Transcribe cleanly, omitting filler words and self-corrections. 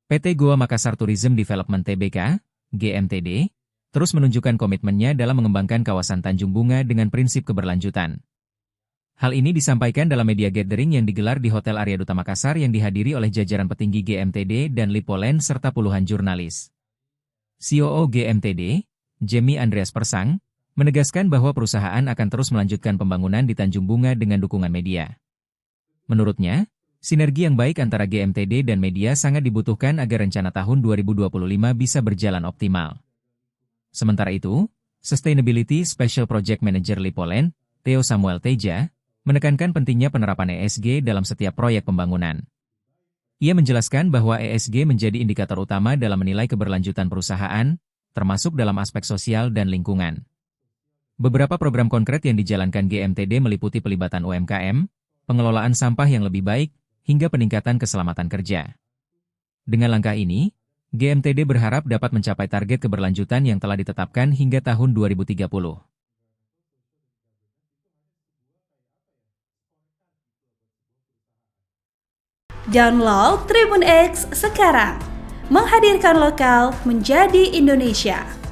PT Goa Makassar Tourism Development Tbk, GMTD, terus menunjukkan komitmennya dalam mengembangkan kawasan Tanjung Bunga dengan prinsip keberlanjutan. Hal ini disampaikan dalam media gathering yang digelar di Hotel Arya Duta Makassar yang dihadiri oleh jajaran petinggi GMTD dan Lipoland serta puluhan jurnalis. COO GMTD, Jamie Andreas Persang, menegaskan bahwa perusahaan akan terus melanjutkan pembangunan di Tanjung Bunga dengan dukungan media. Menurutnya, sinergi yang baik antara GMTD dan media sangat dibutuhkan agar rencana tahun 2025 bisa berjalan optimal. Sementara itu, Sustainability Special Project Manager Lipoland, Theo Samuel Teja, menekankan pentingnya penerapan ESG dalam setiap proyek pembangunan. Ia menjelaskan bahwa ESG menjadi indikator utama dalam menilai keberlanjutan perusahaan, termasuk dalam aspek sosial dan lingkungan. Beberapa program konkret yang dijalankan GMTD meliputi pelibatan UMKM, pengelolaan sampah yang lebih baik, hingga peningkatan keselamatan kerja. Dengan langkah ini, GMTD berharap dapat mencapai target keberlanjutan yang telah ditetapkan hingga tahun 2030. Download Tribun X sekarang, menghadirkan lokal menjadi Indonesia.